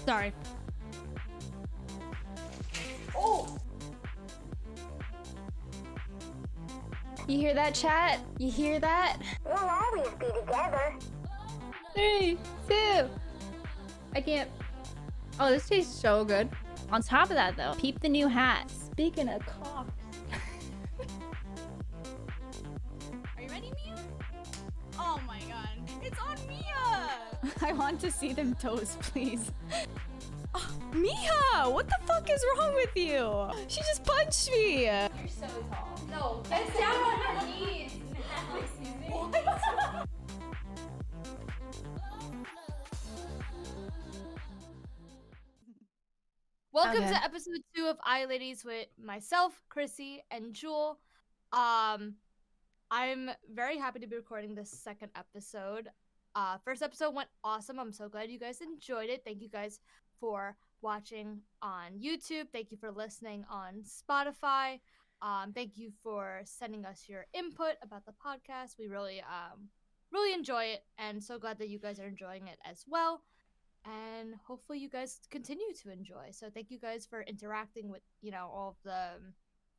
Sorry. Oh! You hear that, chat? You hear that? We'll always be together. 3, 2. I can't. Oh, this tastes so good. On top of that, though, peep the new hat. Speaking of cocks. Are you ready, Mia? Oh my god. It's on Mia! I want to see them toes, please. Mia! What the fuck is wrong with you? She just punched me! You're so tall. No, get down on your knees. What? Welcome Okay. to episode 2 of iLadies with myself, Chrissy, and Jewel. I'm very happy to be recording this second episode. First episode went awesome. I'm so glad you guys enjoyed it. Thank you guys for watching on YouTube. Thank you for listening on Spotify. Thank you for sending us your input about the podcast. We really enjoy it, and so glad that you guys are enjoying it as well. And hopefully you guys continue to enjoy. So thank you guys for interacting with, all of the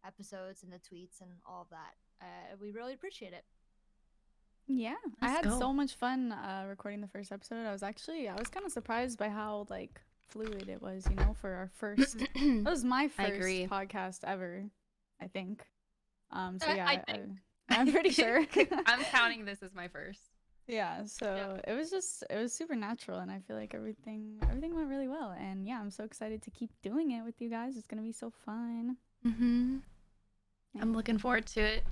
episodes and the tweets and all of that. We really appreciate it. Yeah, I Let's had go. so much fun recording the first episode. I was kind of surprised by how like fluid it was, for our first. That was my I first agree. podcast ever, I think. So I yeah, think. I'm pretty sure. I'm counting this as my first. Yeah, so it was super natural, and I feel like everything went really well. And yeah, I'm so excited to keep doing it with you guys. It's gonna be so fun. Mm-hmm. I'm looking forward to it.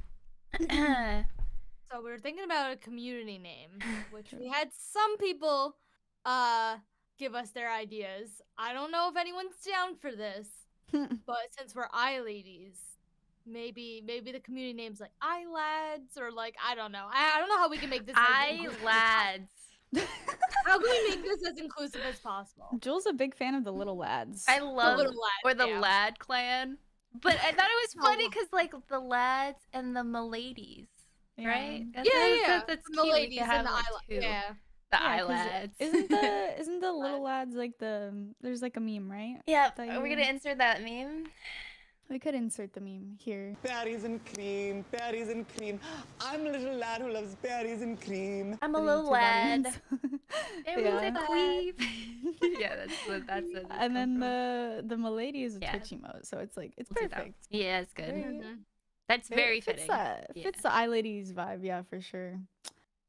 So we were thinking about a community name, which we had some people give us their ideas. I don't know if anyone's down for this, but since we're iLadies, maybe the community name's like iLads, or like I don't know. I don't know how we can make this iLads. How can we make this as inclusive as possible? Jules a big fan of the little lads. I love little lads, or the yeah. lad clan. But I thought it was funny Oh. because like the lads and the miladies, Yeah. right? That's The cute. We ladies could have and the like iLads. two. Yeah. The Yeah, 'cause iLads. Isn't the little lads like there's like a meme, right? Yeah, that are we you- gonna insert that meme? We could insert the meme here. Berries and cream, berries and cream. I'm a little lad who loves berries and cream. I'm a for the little YouTube lad. audience. Everyone's Yeah. a queef. Yeah, that's it. And then the milady is a Yeah. Twitch emote, so it's like it's We'll do that. perfect. Yeah, it's good. Very- Mhm. That's very fits fitting. That, Yeah. fits the iLadies vibe, yeah, for sure.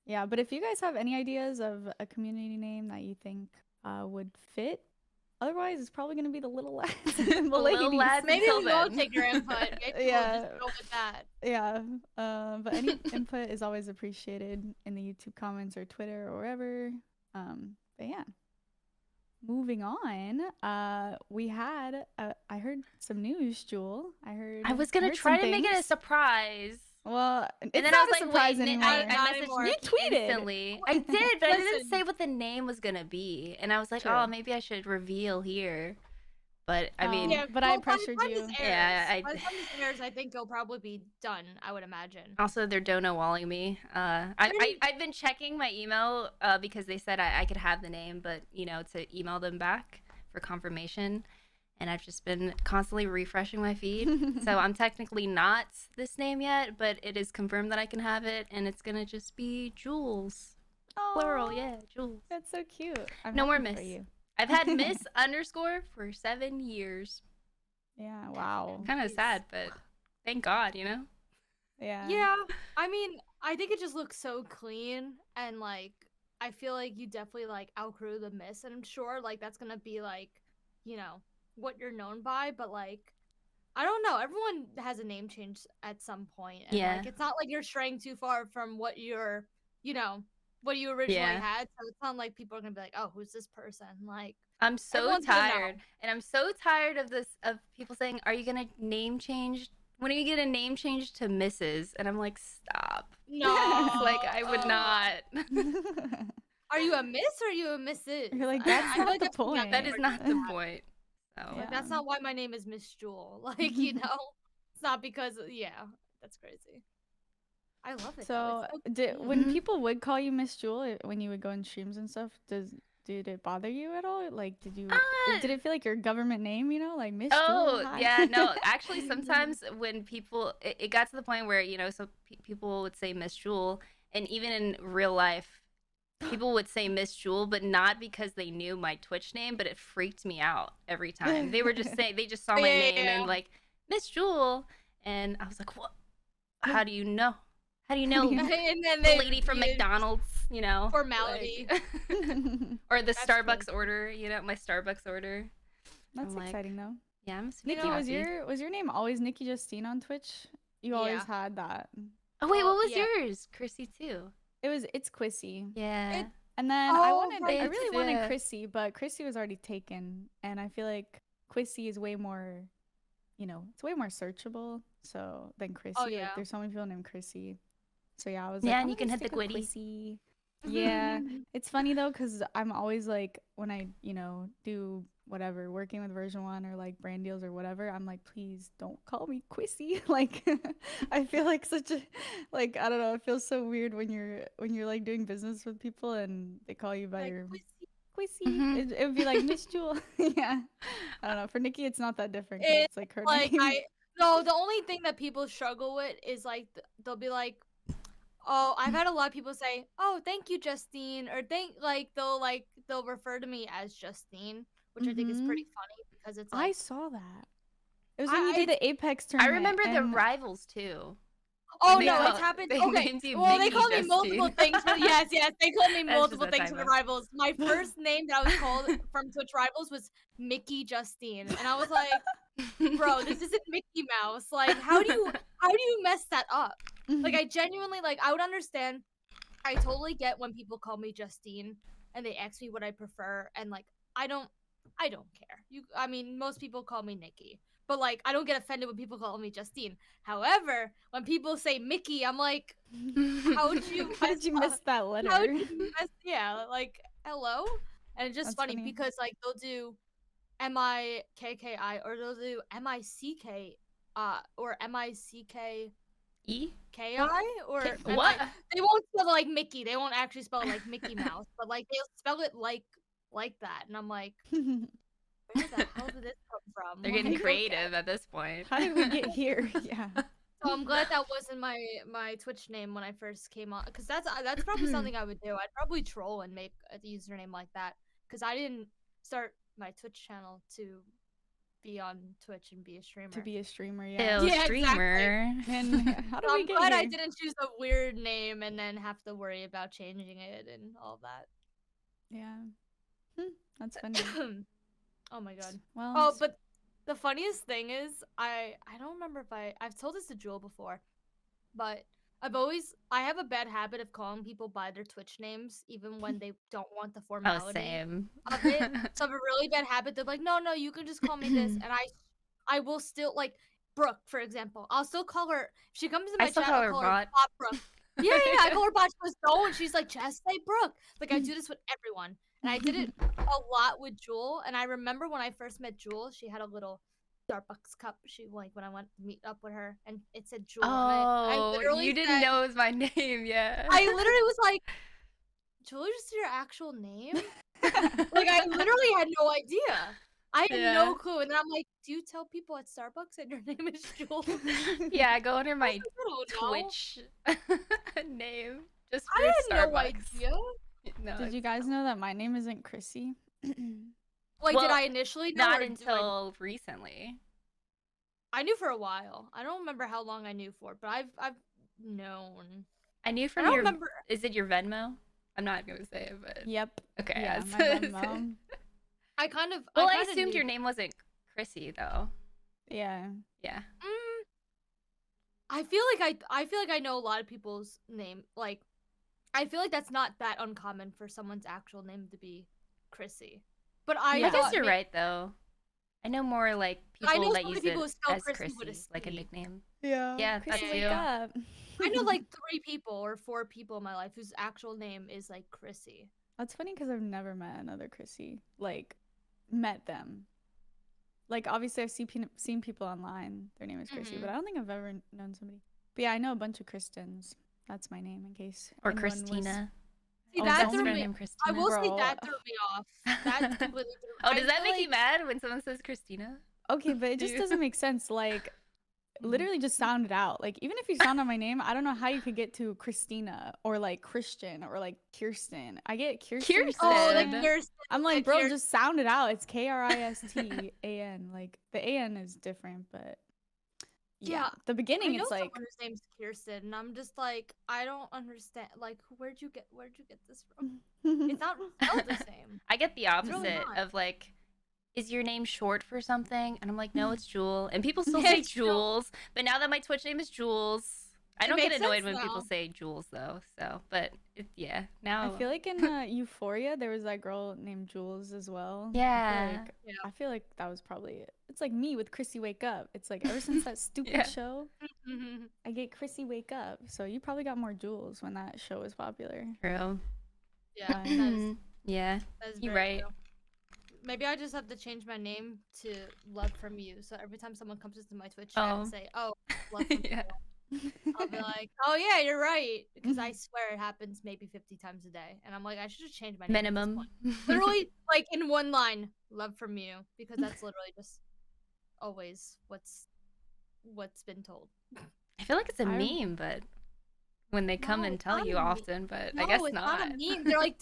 Yeah, but if you guys have any ideas of a community name that you think would fit, otherwise it's probably gonna be the little lads. And the Little ladies. lads. Maybe Until we won't then. take your input. Maybe Yeah. we'll just go with that. Yeah, but any input is always appreciated in the YouTube comments or Twitter or wherever. But yeah, moving on. We had I heard some news, Jewel. I was gonna heard try some to make it a things. surprise. Well, it's And then not I was a like, surprise wait, anymore. I Not messaged anymore. You Nikki tweeted. instantly. I did, but I didn't Listen. say what the name was gonna be. And I was like, True. oh, maybe I should reveal here. But I mean, Yeah, but I well, by the pressured time you. this airs- Yeah, by the time this airs, I think it'll probably be done. I would imagine. also they're dono walling me. I've been checking my email because they said I could have the name, but to email them back for confirmation. And I've just been constantly refreshing my feed. So I'm technically not this name yet, but it is confirmed that I can have it, and it's gonna just be Jules. Plural, Aw, yeah, Jules. That's so cute. I'm No more happy for miss. you. I've had Miss underscore for 7 years. Yeah. Wow. Kind of sad, but thank God, Yeah. Yeah, I mean, I think it just looks so clean, and like, I feel like you definitely like outgrew the miss, and I'm sure like that's gonna be like, what you're known by, but like, I don't know. Everyone has a name change at some point, and Yeah. like, it's not like you're straying too far from what you're, what you originally Yeah. had. So it's not like people are gonna be like, oh, who's this person? Like, I'm so Everyone's gonna know. tired, and I'm so tired of people saying, "Are you gonna name change? When are you gonna name change to Mrs.?" And I'm like, stop. no, It's like I would not. Are you a miss or are you a Mrs.? You're like, I that's feel not like the that's not point. That is not the point. So Yeah. Like, that's not why my name is Miss Jewel. Like, it's not because, that's crazy. I love it. though. So, It's so when Mhm. people would call you Miss Jewel when you would go in streams and stuff, did it bother you at all? Like, did Uh, it feel like your government name? You know, like Miss Oh, Jewel? Hi. yeah, no, actually, sometimes when people, it got to the point where, some people would say Miss Jewel, and even in real life, people would say Miss Jewel, but not because they knew my Twitch name, but it freaked me out every time. They were just saying, they just saw my name and like, Miss Jewel, and I was like, what? How do you know? How do you know? And then The lady from you- McDonald's, formality. like- or the That's Starbucks true. order, my Starbucks order. That's I'm like, exciting though. Yeah, I'm super Nikki, was happy. your name always Nikki Justine on Twitch? You always Yeah. had that. Oh wait, Oh, what was yeah. yours? Chrissy too. It's Quissy. Yeah. It- And then I Oh, really wanted yeah. Chrissy, but Chrissy was already taken. And I feel like Quissy is way more, it's way more searchable. So than Chrissy. Oh, yeah. Like there's so many people named Chrissy. So yeah, I was Yeah, like, and I'm you can gonna hit the stick with Gwitty. Quissy. Yeah. It's funny though, because I'm always like, when I, do whatever, working with version 1 or like brand deals or whatever, I'm like, please don't call me Quissy. Like I feel like such a, like, I don't know, it feels so weird when you're like doing business with people and they call you by Like, your Quissy. Quissy. Mhm. It would be like Miss Jewel. Yeah. I don't know. For Nikki, it's not that different 'cause it's like her Like name. no, the only thing that people struggle with is like they'll be like, oh, I've had a lot of people say, oh, thank you, Justine, or they'll refer to me as Justine, which I think is pretty funny because it's I like saw that. It was when you I- did the Apex I tournament. remember the and- rivals too. oh They no, call- it's happened. they Okay, named you well they Mickey called me multiple Justine. things. Yes, they called me That's just multiple a things for the typo. rivals. My first name that I was called from Twitch rivals was Mickey Justine, and I was like, bro, this isn't Mickey Mouse. Like, how do you mess that up? Like, I genuinely I would understand. I totally get when people call me Justine and they ask me what I prefer, and like I don't care. I mean, most people call me Nikki, but like I don't get offended when people call me Justine. However, when people say Mickey, I'm like, how did you How did you miss that letter? How did you mess? Yeah, like hello, and it's just That's funny funny. because like they'll do MIKKI or they'll do MICK, or MICK. E? KI or What? they won't spell it like Mickey. They won't actually spell it like Mickey Mouse, but like they'll spell it like that. And I'm like, where the hell did this come from? They're Like, getting okay. creative at this point. How did we get here? Yeah. So I'm glad that wasn't my Twitch name when I first came on, because that's probably something I would do. I'd probably troll and make a username like that, because I didn't start my Twitch channel to be on Twitch and be a streamer. To be a streamer, yeah. Ew, Yeah, exactly. streamer. And how did So we I'm get glad here? I didn't choose a weird name and then have to worry about changing it and all that. Yeah. That's funny. Oh my god. Well, Oh, but the funniest thing is I don't remember if I've told this to Jewel before, but I have a bad habit of calling people by their Twitch names even when they don't want the Oh, formality same. of it. So I have a really bad habit. They're like, no, you can just call me this, and I will still like Brooke, for example. I'll still call her. If she comes in I my still chat, call I'll her call Bot. her Bot Brooke. Yeah, I call her Bot. She goes, no, and she's like, just say Brooke. Like I do this with everyone, and I did it a lot with Jewel. And I remember when I first met Jewel, she had a little Starbucks cup. She like when I went to meet up with her, and it said Jewel. And I Oh, literally you didn't said, know it was my name, yeah. I literally was like, Jewel, is your actual name? Like I literally had no idea. I had Yeah. no clue. And then I'm like, do you tell people at Starbucks that your name is Jewel? Yeah, I go under my I don't know. Twitch name just I for had Starbucks. no idea. No, did you it's guys cool. know that my name isn't Chrissy? Like, Well, did I initially know? Not or do until recently. I knew for a while. I don't remember how long I knew for, but I've known. I knew I from don't your. remember. Is it your Venmo? I'm not gonna say it, but Yep. okay. Yeah, yes. my Venmo. I kind of. Well, I kinda assumed knew. your name wasn't Chrissy though. Yeah. Yeah. I feel like I know a lot of people's name. Like, I feel like that's not that uncommon for someone's actual name to be Chrissy. But I Yeah. I guess thought you're may- right though. I know more like I people know that so many use people it who spell as Chrissy with a Chrissy, like a C. nickname. Yeah. Yeah, Chrissy, that's wake you. up. I know like 3 people or 4 people in my life whose actual name is like Chrissy. That's funny because I've never met another Chrissy. Like, met them. Like, obviously, I've seen people online. Their name is Chrissy, but I don't think I've ever known somebody. But yeah, I know a bunch of Kristens. That's my name, in case. Or anyone was- Christina. See, Oh, that best don't- threw friend me. named I Christina. will say Bro. that threw me off. That completely threw. Oh, I does that feel make you like- mad when someone says Christina? Okay, but it just You- doesn't make sense. Like, literally just sound it out. Like, even if you sound on my name, I don't know how you could get to Christina or like Christian or like Kirsten. I get Kirsten. Kirsten. Oh, like Kirsten. Kirsten. I'm like, like bro, Kir- just sound it out. It's Kristan. Like, the an is different, but yeah, Yeah, the I beginning know it's like someone whose name's Kirsten, and I'm just like, I don't understand. Like, where'd you get this from? It's not spelled the same. I get the really opposite not. of like, is your name short for something? And I'm like, no, it's Jewel. And people still Yeah, say it's Jewel. Jules. But now that my Twitch name is Jules, I It don't get makes annoyed sense when people now. say Jules though. So, but yeah, now I feel like in Euphoria there was that girl named Jules as well. Yeah. I feel like that was probably it. It's like me with Chrissy Wake Up. It's like ever since that stupid Yeah. show, I get Chrissy Wake Up. So you probably got more Jules when that show was popular. true. Yeah, that is, Yeah, that is you're very right. true. Maybe I just have to change my name to Love From You. So every time someone comes into my Twitch chat Oh. and say, "Oh, Love From Yeah. You," I'll be like, "Oh yeah, you're right," because I swear it happens maybe 50 times a day, and I'm like, I should just change my name. at this Minimum. point. Literally, like in one line, "Love From You," because that's literally just always what's been told. I feel like it's a I- meme, but when they come No, and it's tell not you a meme. often, but No, I guess it's not. not a meme. They're like,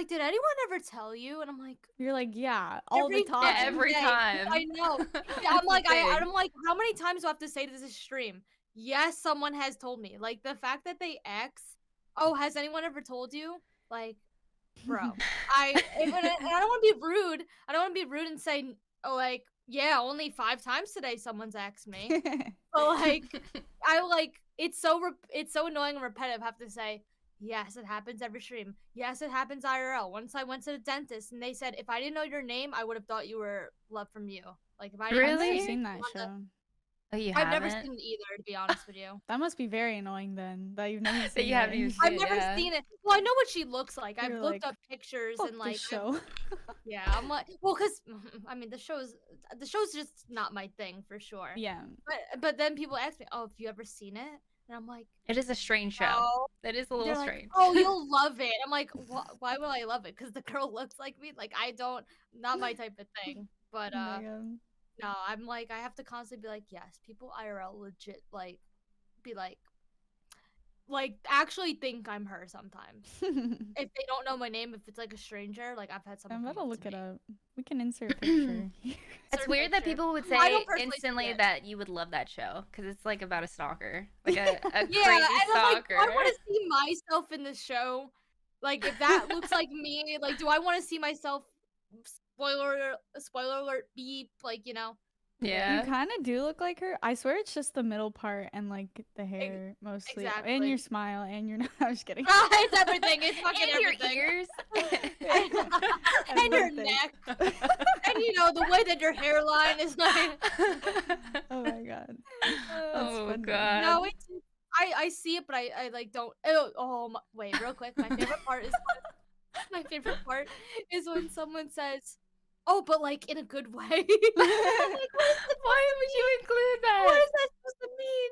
did anyone ever tell you? And I'm like, You're like, yeah, all every the time. Yeah, every day. time. I know. Yeah, That's I'm the like, thing. I'm like, how many times do I have to say to this stream? Yes, someone has told me. Like the fact that they X. Oh, has anyone ever told you? Like, bro, and I don't want to be rude. I don't want to be rude and say, oh, like, yeah, only 5 times today someone's asked me. But like, it's so annoying and repetitive. Have to say, yes, it happens every stream. Yes, it happens IRL. Once I went to the dentist and they said if I didn't know your name, I would have thought you were Love From You. Like if I didn't I've know never Really? your seen name that on the- show. Oh, you I've haven't? never seen it either, to be honest with you. That must be very annoying then. That you've never seen That you haven't it. even seen I've it, never yeah. seen it. Well, I know what she looks like. I've You're looked like, up pictures Fuck and like this I've- show. yeah, I'm like, well, cause I mean the show's just not my thing for sure. Yeah. But then people ask me, oh, have you ever seen it? And I'm like, It is a strange show. no. That is a They're little like, strange. oh, you'll love it. I'm like, why would I love it? Because the girl looks like me. Like not my type of thing. But Oh my God. no, I'm like, I have to constantly be like, yes, people IRL legit like, be like actually think I'm her sometimes. If they don't know my name, if it's like a stranger, like I've had someone. I'm come about to up look to it me. up. We can insert a picture. It's Insert weird that picture. people would Well, I say don't personally see instantly it. that you would love that show because it's like about a stalker, like a Yeah, crazy and I'm like, stalker. do I want to see myself in the show? Like, if that looks like me, like, do I want to see myself? Spoiler alert, beep, like, you know. You Yeah. kind of do look like her. I swear it's just the middle part and like the hair mostly, and exactly. your smile and your. I'm just kidding. It's everything. It's fucking And your everything. ears. And your Everything. neck, and you know the way that your hairline is like. Oh my God. Oh funny. god. No, it's. I see it, but I like don't. Wait, real quick. My favorite part is when someone says, "Oh, but like in a good way." Like, Why would you include that? what is that supposed to mean?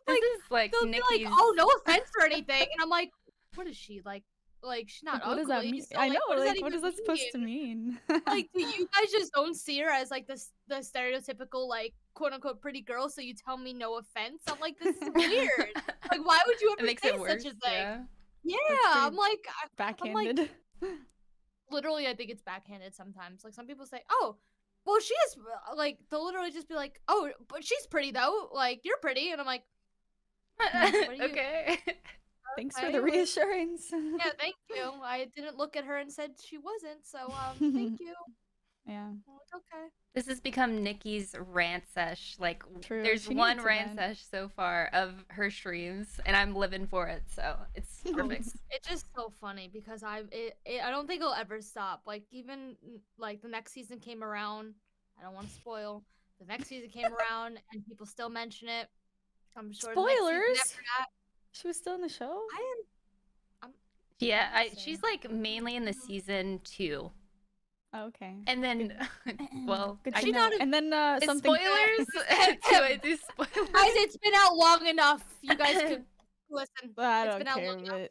This is like They'll Nikki's. be like, "Oh, no offense or anything," and I'm like, "What is she like? Like she's not Like, what ugly." does that mean? So, I know. what does Like, that what is even that supposed to mean? Like, do you guys just don't see her as like the stereotypical like quote unquote pretty girl? So you tell me no offense? I'm like, this is weird. Like, why would you It ever makes say it worse. such a thing? Yeah. Yeah, pretty I'm like, Backhanded. literally, I think it's backhanded sometimes. Like some people say, "Oh, well, she is," like they'll literally just be like, "Oh, but she's pretty though. Like you're pretty," and I'm like, do you- Okay. Thanks for okay, the well, reassurance. yeah, thank you. I didn't look at her and said she wasn't, so thank you. Yeah. Well, it's okay. This has become Nikki's rant sesh. Like, True, there's she one needs a rant vent. sesh so far of her streams, and I'm living for it. So it's perfect. It's just so funny because I don't think it'll ever stop. Like even like the next season came around. I don't want to spoil. The next season came around and people still mention it. I'm sure. The next season Spoilers? after that, She was still in the show. Yeah, I'd say. she's like mainly in the season 2, Oh, okay. and then, well, Good I to She know. not a- And then Is something. spoilers. Do I do spoilers? guys, it's been out long enough. You guys could listen. I It's don't been out care, long enough.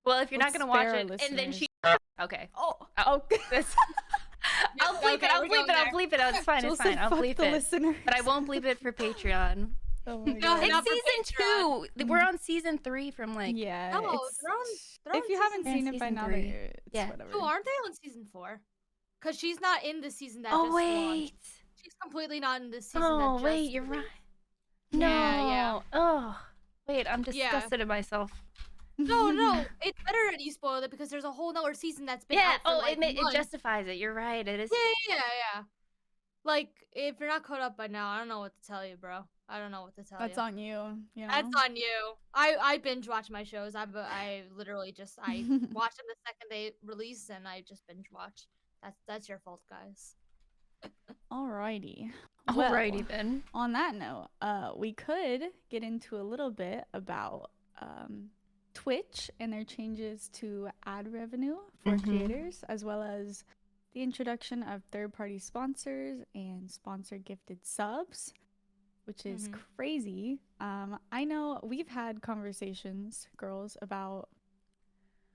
but Well, if you're not Let's gonna watch spare our it, and then she. Okay. Oh, Oh. okay. I'll bleep okay, it. I'll we're bleep going it. I'll there. bleep it. Oh, it's fine. Jill It's said fine. I'll fuck bleep the it. listeners. But I won't bleep it for Patreon. Oh my No, god. It's not for season Patreon. 2. We're on season 3 from like. Yeah. No, it's- they're on if you haven't They're on seen it by season now, 3. it's Yeah. whatever. Oh, aren't they on season 4? Because she's not in the season that Oh just wait. launched. She's completely not in this season Oh that just wait, you're right. released. No. Yeah. Oh. Wait, I'm Yeah. disgusted at myself. No, it's better that you spoil it because there's a whole nother season that's been Yeah. out for Oh, like it months. justifies it. You're right. It is. Yeah. Like, if you're not caught up by now, I don't know what to tell you, bro. I don't know what to tell That's you. on you. You know. That's on you. I binge watch my shows. I literally just I watch them the second they release and I just binge watch. That's your fault, guys. Alrighty. Alrighty Well, then. on that note, we could get into a little bit about Twitch and their changes to ad revenue for Mhm. creators, as well as the introduction of third-party sponsors and sponsor gifted subs, which is Mhm. crazy. I know we've had conversations, girls, about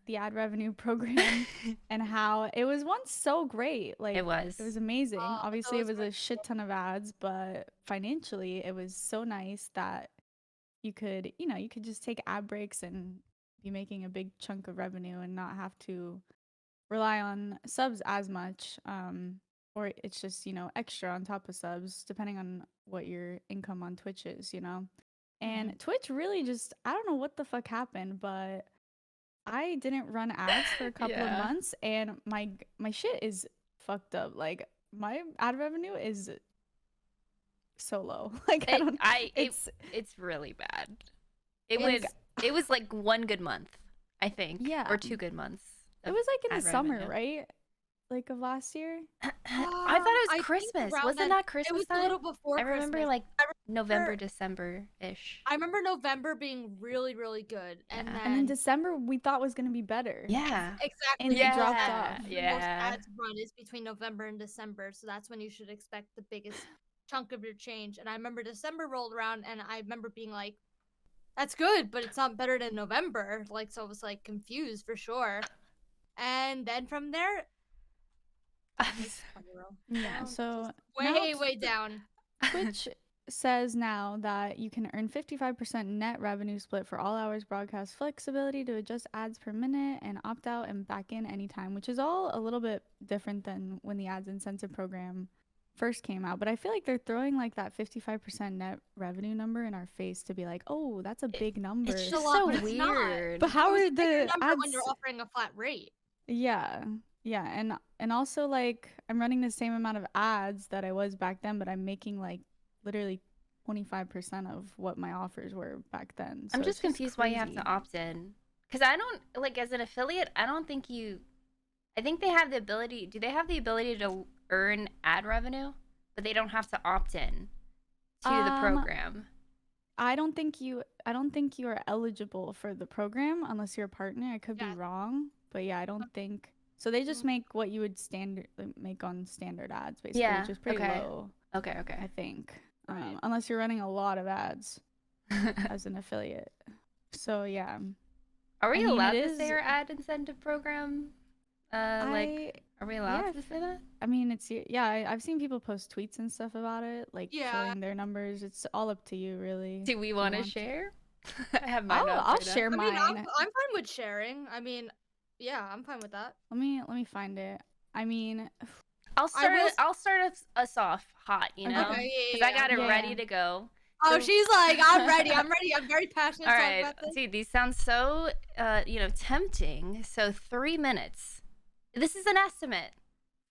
the ad revenue program and how it was once so great. Like It was. it was amazing. Oh, Obviously, it those was were a shit ton of ads, but financially, it was so nice that you could, you could just take ad breaks and be making a big chunk of revenue and not have to rely on subs as much. Or it's just, extra on top of subs, depending on what your income on Twitch is, And Twitch really just, I don't know what the fuck happened, but I didn't run ads for a couple of Yeah. months, and my shit is fucked up. Like my ad revenue is so low. Like It's really bad. It Like, was like one good month, I think. Yeah. Or 2 good months. it was like in ad the summer, revenue. right? Like of last year. I thought I it was think Christmas. around Wasn't then- that It Christmas was a time? little before I remember Christmas. like I November, remember- December-ish. I remember November being really, really good, and Yeah. then And then December we thought was gonna be better. Yeah. exactly And it Yeah. dropped that's off. when Yeah. most ads run is between November and December, so that's when you should expect the biggest chunk of your change. And I remember December rolled around, and I remember being like, "That's good, but it's not better than November." Like, so I was like confused for sure. And then from there, Yeah. down, So just now way down. Twitch says now that you can earn 55% net revenue split for all hours broadcast, flexibility to adjust ads per minute, and opt out and back in anytime, which is all a little bit different than when the ads incentive program first came out. But I feel like they're throwing like that 55% net revenue number in our face to be like, oh, that's a big number. It's a just lot, so but it's not. weird. But how It was are a bigger the number when you're ads? offering a flat rate? Yeah. And also like I'm running the same amount of ads that I was back then, but I'm making like literally 25% of what my offers were back then. So I'm it's just confused why you have crazy. to opt in. Because I don't, like, as an affiliate, I don't think I think they have the ability, do they have the ability to earn ad revenue? But they don't have to opt in to the program. I don't think you are eligible for the program unless you're a partner. I could Yeah. be wrong, but yeah, I don't think so. They just make what you would make on standard ads, basically, Yeah, which is pretty okay. low, Okay. I think. Right. Unless you're running a lot of ads as an affiliate. So yeah, Are we I mean, allowed it to say is- our ad incentive program? Are we allowed yeah, to say that? I mean, I've seen people post tweets and stuff about it, like Yeah. showing their numbers. It's all up to you, really. Do we want to want to. share? I have mine. up I'll right now. share I mean, mine. I'm fine with sharing. I mean, yeah, I'm fine with that. Let me find it. I mean, I'll start. will I'll start us off hot. You know, Okay, yeah, because I got it yeah. ready to go. Oh, So- she's like, I'm ready. I'm ready. I'm very passionate All to talk right, about this. dude, these sound so tempting. So 3 minutes. This is an estimate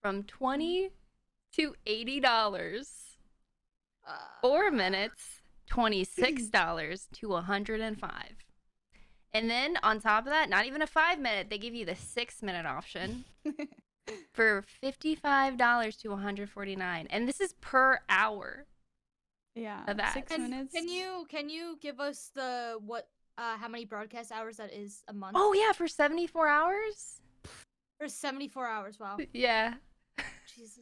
from $20 to $80. 4 minutes, $26 to $105. And then on top of that, not even a 5 minute, they give you the 6 minute option for $55 to $149. And this is per hour. yeah, Of ads. 6 And minutes. can you give us how many broadcast hours that is a month? Oh yeah, for 74 hours? For 74 hours. Wow. Yeah, Jesus.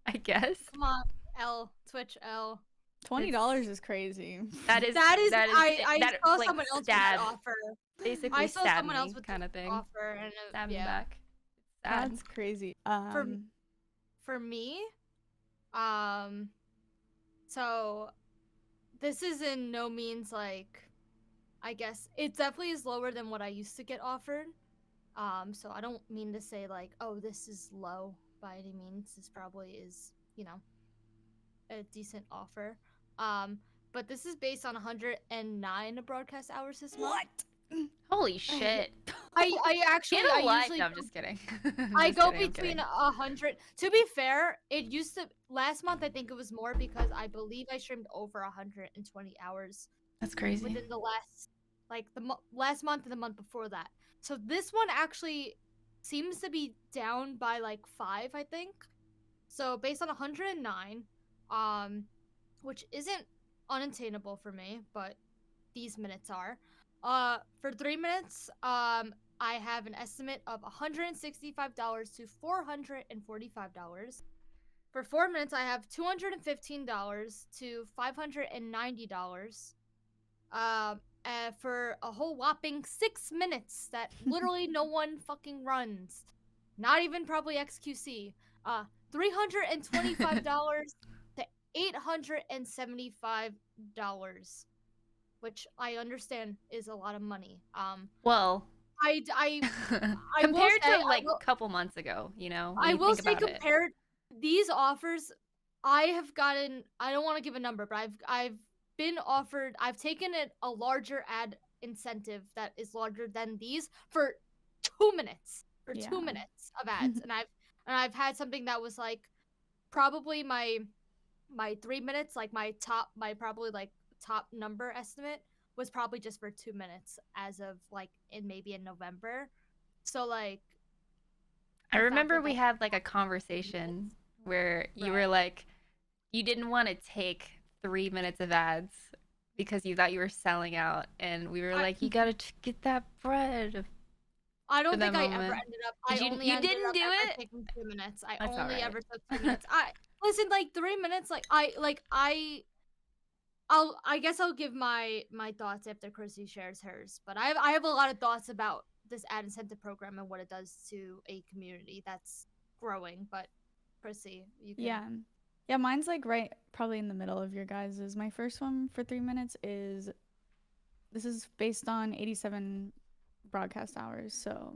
I guess. Come on, Twitch L. $20 is crazy. That is I that saw like, someone else with that stab. offer. Basically I saw stab someone else me with kind this of thing. offer, and Stab me yeah. back. Sad. That's crazy. For me, um, so this is in no means like, I guess it definitely is lower than what I used to get offered. So I don't mean to say like, oh, this is low by any means. This probably is, a decent offer. Um, but this is based on 109 broadcast hours this month. Holy shit. I actually Get a I life. usually No, I'm just kidding. I Just go kidding, I'm between kidding. 100. To be fair, it used to last month. I think it was more because I believe I streamed over 120 hours That's crazy. within the last, like last month and the month before that. So this one actually seems to be down by like 5, I think. So based on 109, which isn't unattainable for me, but these minutes are. For 3 minutes, I have an estimate of $165 to $445. For 4 minutes, I have $215 to $590. For a whole whopping 6 minutes that literally no one fucking runs. Not even probably XQC. $325 to $875, which I understand is a lot of money. Well, I will compared say, to like a couple months ago, when I you will think say about it. compared these offers, I have gotten. I don't want to give a number, but I've been offered. I've taken a larger ad incentive that is larger than these for 2 minutes. For Yeah. 2 minutes of ads, and I've had something that was like probably my 3 minutes, like my probably like top number estimate was probably just for 2 minutes as of like in November. So like I the fact remember that we that had like a conversation where you were Right. like, you didn't want to take 3 minutes of ads because you thought you were selling out, and we were I- like, you gotta get that bread. I don't for think that I ever moment. ended up. Did I you? only You ended didn't up do ever it. taking 2 minutes. I That's only alright. ever took 2 minutes. I listen, like 3 minutes. I guess I'll give my thoughts after Chrissy shares hers. But I have a lot of thoughts about this ad incentive program and what it does to a community that's growing. But Chrissy, you can. Yeah. Yeah, mine's like right probably in the middle of your guys's. My first one for 3 minutes is this is based on 87 broadcast hours. So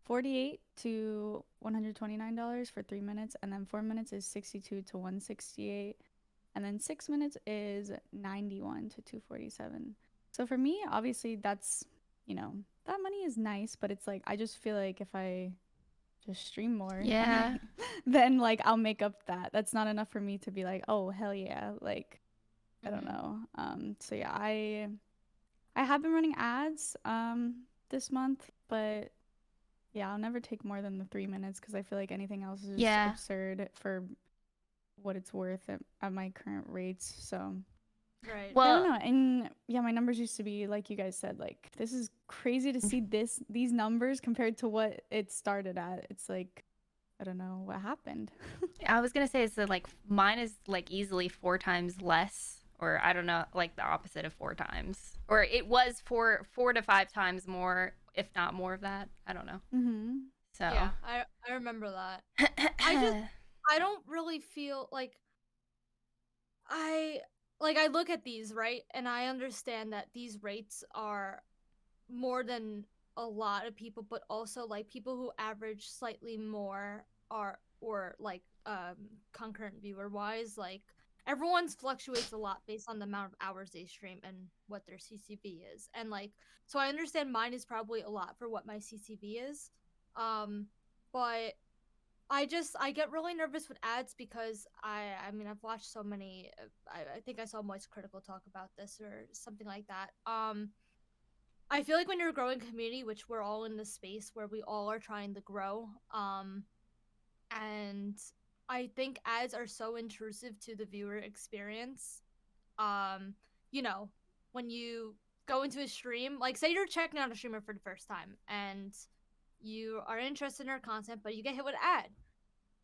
48 to $129 for 3 minutes, and then 4 minutes is 62 to 168, and then 6 minutes is 91 to 247. So for me, obviously that's, that money is nice, but it's like I just feel like if I just stream more, Yeah. then like I'll make up that. That's not enough for me to be like, oh hell yeah, like I don't Mhm. know. So yeah, I have been running ads this month, but yeah, I'll never take more than the 3 minutes because I feel like anything else is Yeah. absurd for what it's worth at my current rates. So Right. I Well, don't know. And yeah, my numbers used to be like you guys said, like this is crazy to see these numbers compared to what it started at. It's like I don't know what happened. I was gonna say it's like mine is like easily 4 times less, or I don't know, like the opposite of 4 times, or it was 4 to 5 times more, if not more of that. I don't know. Mm-hmm. So Yeah, I remember that. I don't really feel like I look at these, right? And I understand that these rates are more than a lot of people, but also like people who average slightly more are or like concurrent viewer wise, like everyone's fluctuates a lot based on the amount of hours they stream and what their CCV is. And like so I understand mine is probably a lot for what my CCV is. But I get really nervous with ads because I mean I've watched so many. I think I saw Moist Critical talk about this or something like that. I feel like when you're a growing community, which we're all in the space where we all are trying to grow, and I think ads are so intrusive to the viewer experience. Um, you know, when you go into a stream, like say you're checking out a streamer for the first time and you are interested in her content, but you get hit with an ad.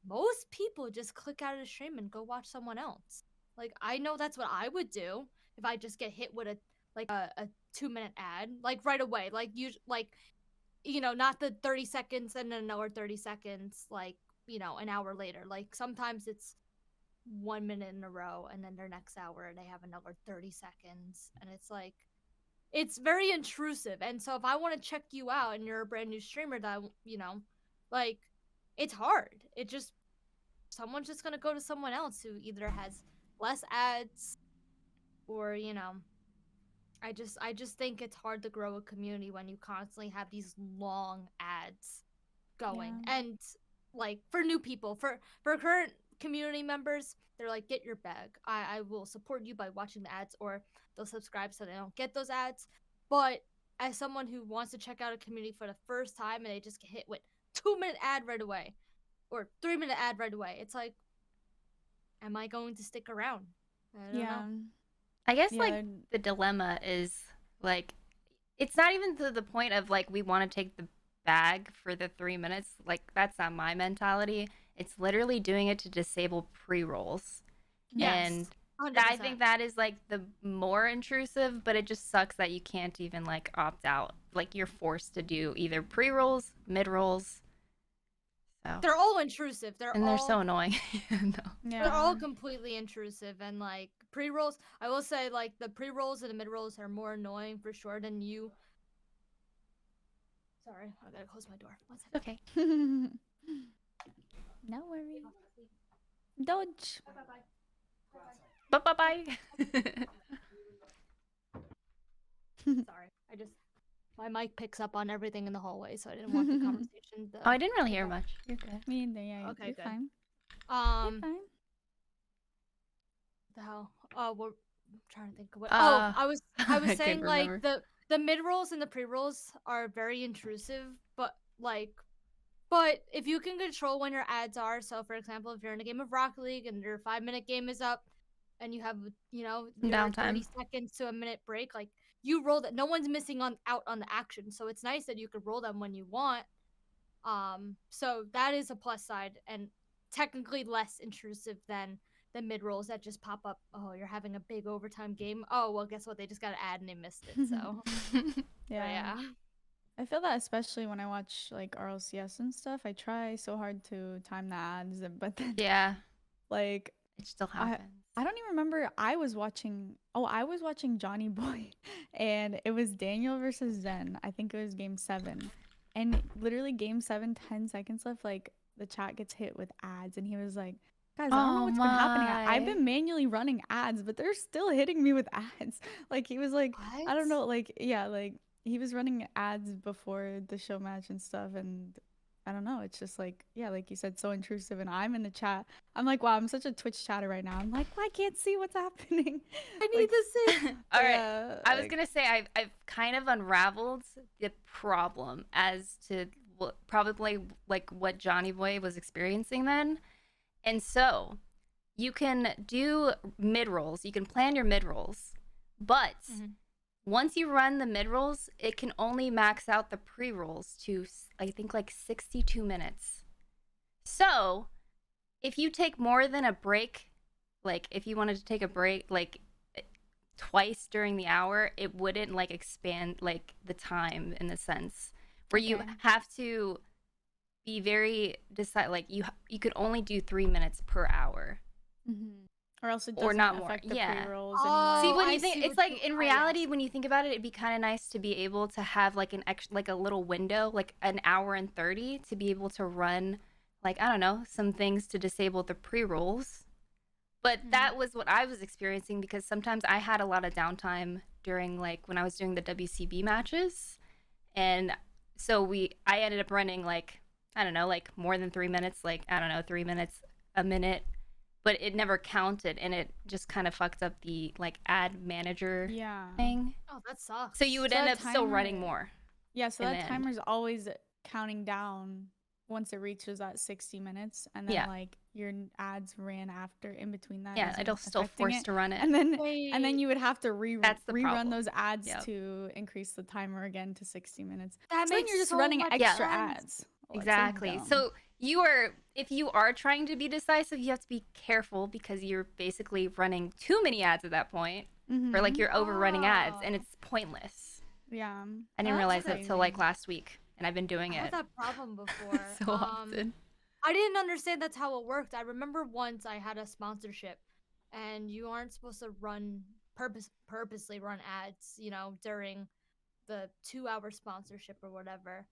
Most people just click out of the stream and go watch someone else. Like I know that's what I would do if I just get hit with like a 2-minute ad, like right away, like not the 30 seconds and then another 30 seconds, like an hour later. Like sometimes it's 1 minute in a row, and then their next hour they have another 30 seconds, and it's like it's very intrusive. And so if I want to check you out and you're a brand new streamer that like it's hard. It just someone's just gonna go to someone else who either has less ads or I just think it's hard to grow a community when you constantly have these long ads going. Yeah. And like for new people, for current community members, they're like, get your bag. I will support you by watching the ads, or they'll subscribe so they don't get those ads. But as someone who wants to check out a community for the first time and they just get hit with 2-minute ad right away or 3-minute ad right away, it's like, am I going to stick around? I don't know. I guess Yeah, like they're- the dilemma is like it's not even to the point of like we want to take the bag for the 3 minutes. Like that's not my mentality. It's literally doing it to disable pre-rolls. Yes. And 100%. I think that is like the more intrusive, but it just sucks that you can't even like opt out. Like you're forced to do either pre-rolls, mid-rolls. So They're all intrusive. and they're so annoying. No. Yeah. They're all completely intrusive, and like pre-rolls, I will say like the pre-rolls and the mid-rolls are more annoying for sure than you. Sorry, I gotta close my door. One second. Okay. No worries. Dodge. Bye. Sorry, my mic picks up on everything in the hallway, so I didn't want the conversation. Oh, I didn't really hear much. You're good. Me neither. Yeah. Okay, You're good. fine. Um, You're fine. the hell? We're I'm trying to think of what. Uh, I was I couldn't saying like remember. the mid rolls and the pre rolls are very intrusive, but if you can control when your ads are, so for example, if you're in a game of Rocket League and your 5-minute game is up, and you have your Downtime. 30 seconds to a minute break, like you roll that, no one's missing out on the action, so it's nice that you could roll them when you want. So that is a plus side, and technically less intrusive than the mid rolls that just pop up. Oh, you're having a big overtime game. Oh, well, guess what? They just got to add and they missed it. So yeah. I feel that especially when I watch like RLCS and stuff. I try so hard to time the ads, but then Yeah, like it still happens. I don't even remember. I was watching Johnny Boy, and it was Daniel versus Zen. I think it was game 7, and literally game 7, 10 seconds left. Like the chat gets hit with ads, and he was like, "Guys, I don't know Oh what's been happening. I've my. been manually running ads, but they're still hitting me with ads." Like he was like, I don't know, like yeah, like he was running ads before the show match and stuff, and I don't know. It's just like, yeah, like you said, so intrusive. And I'm in the chat. I'm like, wow, I'm such a Twitch chatter right now. I'm like, well, I can't see what's happening. I need to see. All right. Yeah, I was like- gonna say I've kind of unraveled the problem as to probably like what Johnny Boy was experiencing then, and so you can do mid rolls. You can plan your mid rolls, but once you run the mid rolls, it can only max out the pre rolls to I think like 62 minutes. So if you take more than a break, like if you wanted to take a break like twice during the hour, it wouldn't like expand like the time in the sense where you have to be very like you could only do 3 minutes per hour. Or else it Or doesn't not more, affect the yeah. pre-rolls Oh, See, anymore. when I you think see it's what like you- in I reality, see. when you think about it, it'd be kind of nice to be able to have like an extra, like a little window, like an hour and 30, to be able to run, like I don't know, some things to disable the pre-rolls. But that was what I was experiencing because sometimes I had a lot of downtime during like when I was doing the WCB matches, and so I ended up running like I don't know, like more than 3 minutes, like I don't know, 3 minutes, a minute. But it never counted, and it just kind of fucked up the like ad manager thing. Oh, that sucks. So you would So end that up still running timer- more. Yeah, so in that the end. timer's always counting down once it reaches that 60 minutes, and then Yeah. like your ads ran after in between that. Yeah, isn't it'll still affecting force it. to run it. And then Wait, you would have to That's the rerun problem. those ads Yep. to increase the timer again to 60 minutes. that So then makes you're just so running much extra sense. ads. Oh, it's so Exactly. dumb. So if you are trying to be decisive, you have to be careful because you're basically running too many ads at that point. or like you're overrunning ads, and Oh. it's pointless. Yeah. I didn't That's realize that till like crazy. last week, and I've been doing I had it that problem before. so often. I didn't understand that's how it worked. I remember once I had a sponsorship, and you aren't supposed to purposely run ads, during the 2-hour sponsorship or whatever.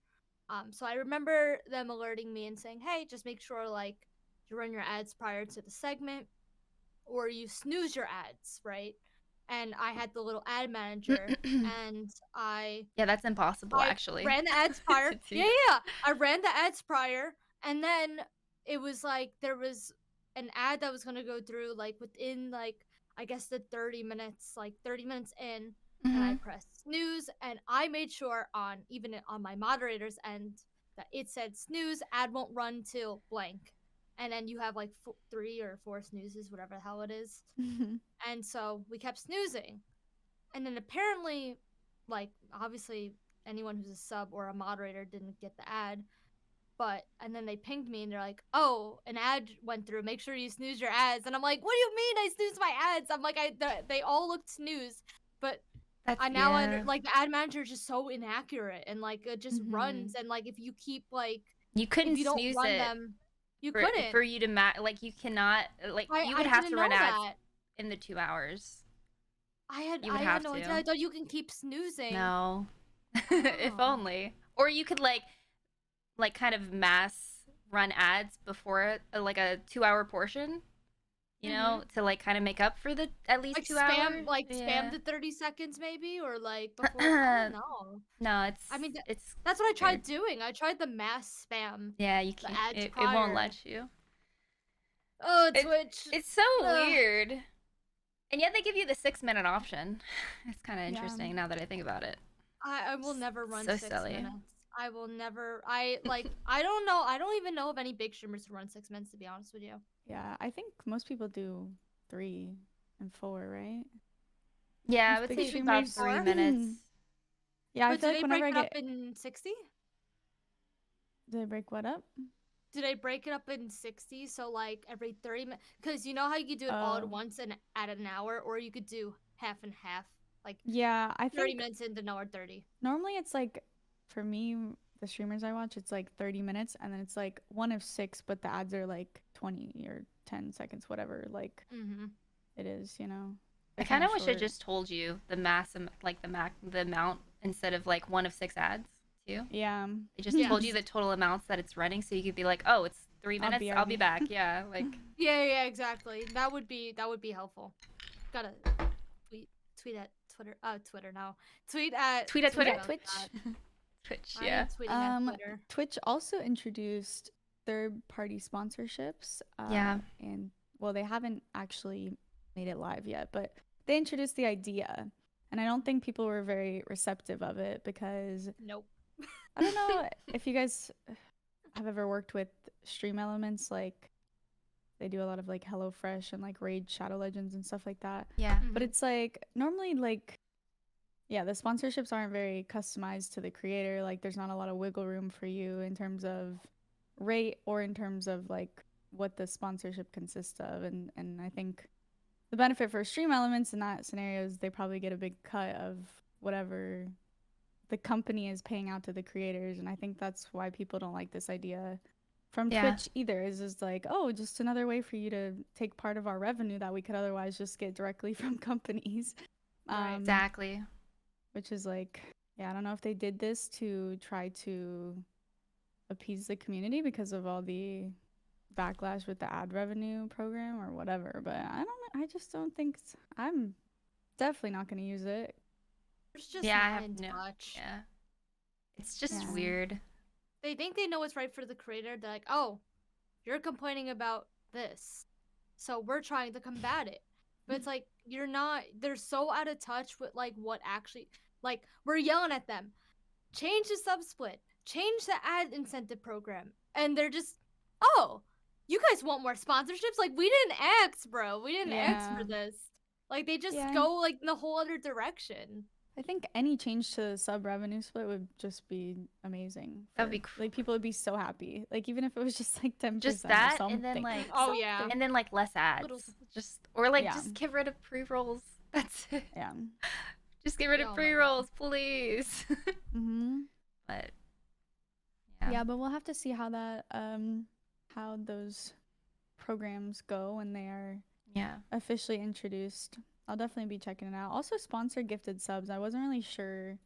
So I remember them alerting me and saying, "Hey, just make sure like you run your ads prior to the segment, or you snooze your ads, right?" And I had the little ad manager, and Yeah, that's impossible I actually. ran the ads prior. to do Yeah, that. yeah, I ran the ads prior, and then it was like there was an ad that was gonna go through like within like I guess the 30 minutes, like 30 minutes in, and I Mhm. pressed snooze, and I made sure on even on my moderator's end that it said snooze, ad won't run till blank, and then you have like 3 or 4 snoozes, whatever the hell it is, and so we kept snoozing, and then apparently, like obviously anyone who's a sub or a moderator didn't get the ad, but and then they pinged me and they're like, "Oh, an ad went through. Make sure you snooze your ads." And I'm like, "What do you mean I snooze my ads?" I'm like, they all looked snooze, but That's I now yeah. like the ad manager is just so inaccurate and like it just runs, Mhm. and like if you keep like You if couldn't you don't snooze run it them, you for couldn't. for you to like you cannot like you I would have didn't to know run ads that. in the 2 hours. You would I had have no idea. to. I thought you can keep snoozing. No. If Oh. only. Or you could like kind of mass run ads before like a 2 hour portion, to like kind of make up for the at least Like 2 hours. spam Yeah. the 30 seconds maybe, or like before, I don't know. No, it's I mean, it's that's what I tried weird. doing. I tried the mass spam, Yeah, you the can't. ads It won't prior. let you. Oh, It Twitch. it's so Ugh. weird. And yet they give you the 6 minute option. It's kind of Yeah. interesting now that I think about it. I will never run So 6 silly. minutes. I will never. I don't know. I don't even know of any big streamers who run 6 minutes, to be honest with you. Yeah, I think most people do 3 and 4, right? Yeah, I Most would big say about streamers. 3 minutes. Yeah, I But feel do like they whenever break I it up get, in 60? do I break what up? Do they break it up in 60? So like every 30 minutes? Because you know how you could do it all at Oh, once and at an hour, or you could do half and half, like yeah, I 30 think minutes into an hour 30. normally it's like, for me, the streamers I watch, it's like 30 minutes and then it's like one of 6, but the ads are like 20 or 10 seconds, whatever, like Mm-hmm. it is, you know? I They're kind kind of of wish I short. just told you the the amount instead of like one of 6 ads too. Yeah. I just told you the total amounts that it's running, so you could be like, oh, it's 3 minutes. I'll be BRB. back. Yeah, like Yeah, exactly. That would be helpful. Gotta tweet at Twitter. Twitter now. Tweet at tweet at Twitter, about Twitch. that. Twitch. I Yeah, am tweeting at Twitter. Twitch also introduced third-party sponsorships. Yeah. And well, they haven't actually made it live yet, but they introduced the idea, and I don't think people were very receptive of it because Nope. I don't know if you guys have ever worked with Stream Elements, like they do a lot of like HelloFresh and like Raid Shadow Legends and stuff like that. yeah. But it's like normally like yeah, the sponsorships aren't very customized to the creator. Like there's not a lot of wiggle room for you in terms of rate or in terms of like what the sponsorship consists of. And I think the benefit for Stream Elements in that scenario is they probably get a big cut of whatever the company is paying out to the creators. And I think that's why people don't like this idea from Yeah. Twitch either, is just like, oh, just another way for you to take part of our revenue that we could otherwise just get directly from companies. Right. Exactly. Which is like, yeah, I don't know if they did this to try to appease the community because of all the backlash with the ad revenue program or whatever, but I don't know. I just don't think I'm definitely not going to use it. There's just Yeah, I not have in no. touch. Yeah. It's just Yeah. weird. They think they know what's right for the creator. They're like, oh, you're complaining about this, so we're trying to combat it. But it's like you're not. They're so out of touch with like what actually. Like we're yelling at them, change the sub split, change the ad incentive program, and they're just, oh, you guys want more sponsorships? Like we didn't ask, bro. We didn't ask for Yeah. this. Like they just Yeah. go like in the whole other direction. I think any change to the sub revenue split would just be amazing. That would be like people would be so happy. Like even if it was just like 10%. Just or that, something. and then like Oh yeah. and then like less ads. Little- Just or like Yeah. just get rid of pre rolls. That's it. Yeah. Just get rid Oh of my pre-rolls, please. Mm-hmm. But Yeah, but we'll have to see how those programs go when they are yeah. officially introduced. I'll definitely be checking it out. Also, sponsored gifted subs. I wasn't really sure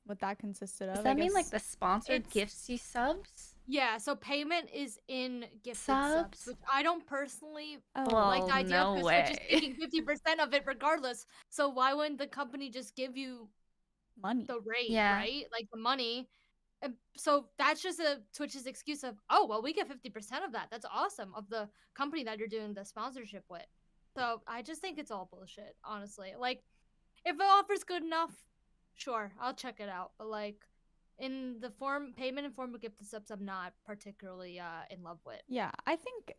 what that consisted of. Does I that mean like guess the sponsored it's- gifts you subs? Yeah, so payment is in gifted subs, Subs? which I don't personally Oh, like the Well, idea of no because Twitch is way. taking 50% of it regardless. So why wouldn't the company just give you money. the rate, Yeah. right? Like the money. And so that's just a Twitch's excuse of, oh, well, we get 50% of that. That's awesome of the company that you're doing the sponsorship with. So I just think it's all bullshit, honestly. Like, if the offer's good enough, sure, I'll check it out. But like, in the payment in form of gifted subs, I'm not particularly in love with. Yeah, I think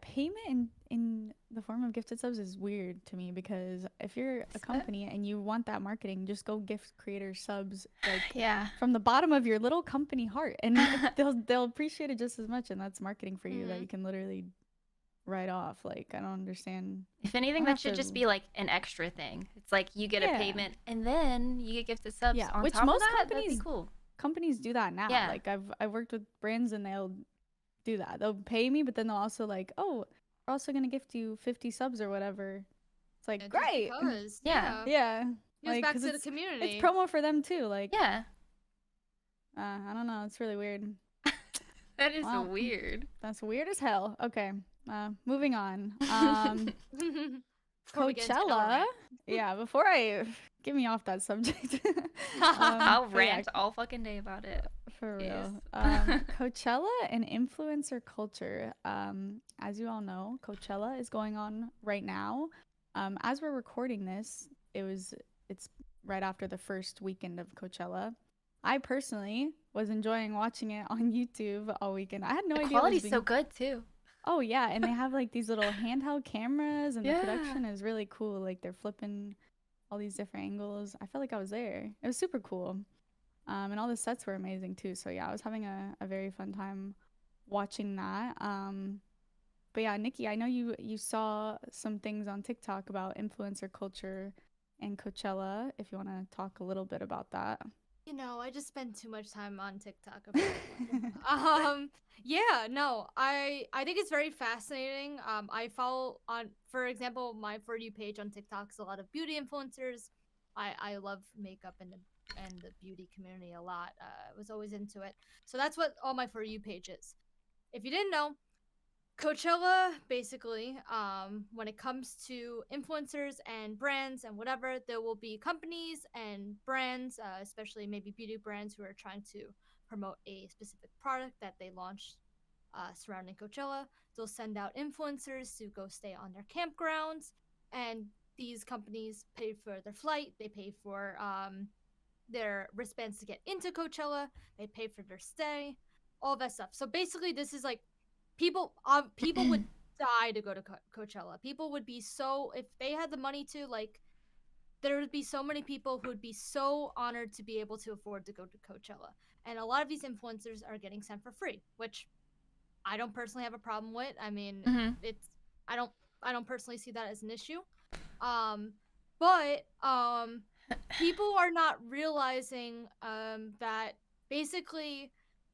payment in the form of gifted subs is weird to me because if you're a company and you want that marketing, just go gift creators subs like Yeah. from the bottom of your little company heart, and they'll appreciate it just as much, and that's marketing for you that Mhm. you can literally write off. Like, I don't understand. If anything, I'll that have should to- just be like an extra thing. It's like you get a Yeah. payment and then you get gifted subs Yeah, on which top most of that. That'd companies be cool. Companies do that now. Yeah. Like, I've worked with brands and they'll do that. They'll pay me, but then they'll also like, oh, we're also gonna gift you 50 subs or whatever. It's like, And just great. because, Yeah. Yeah. Gives Like, back 'cause to the it's community. promo for them too. Like, Yeah. I don't know. It's really weird. That is Wow. weird. That's weird as hell. Okay. Moving on. Before we get into our Coachella. rant. Yeah. Before I get me off that subject. I'll but yeah, rant all fucking day about it. for Jeez. real. Coachella and influencer culture. As you all know, Coachella is going on right now. As we're recording this, it's right after the first weekend of Coachella. I personally was enjoying watching it on YouTube all weekend. I had no The idea it was quality's being... so good too. Oh yeah, and they have like these little handheld cameras, and Yeah. the production is really cool. Like they're flipping all these different angles. I felt like I was there. It was super cool. And all the sets were amazing too. So yeah, I was having a very fun time watching that. But yeah, Nikki, I know you saw some things on TikTok about influencer culture and Coachella. If you want to talk a little bit about that. You know, I just spend too much time on TikTok about it. Yeah, no, I think it's very fascinating. I follow on, for example, my For You page on TikTok is a lot of beauty influencers. I love makeup and the beauty community a lot. I was always into it. So that's what all my For You page is. If you didn't know, Coachella, basically, when it comes to influencers and brands and whatever, there will be companies and brands, especially maybe beauty brands, who are trying to promote a specific product that they launched surrounding Coachella. They'll send out influencers to go stay on their campgrounds, and these companies pay for their flight, they pay for their wristbands to get into Coachella, they pay for their stay, all that stuff. So basically, this is like people would die to go to Coachella. People would be so, if they had the money to, like, there would be so many people who would be so honored to be able to afford to go to Coachella. And a lot of these influencers are getting sent for free, which I don't personally have a problem with. I mean, it's I don't personally see that as an issue. But people are not realizing that basically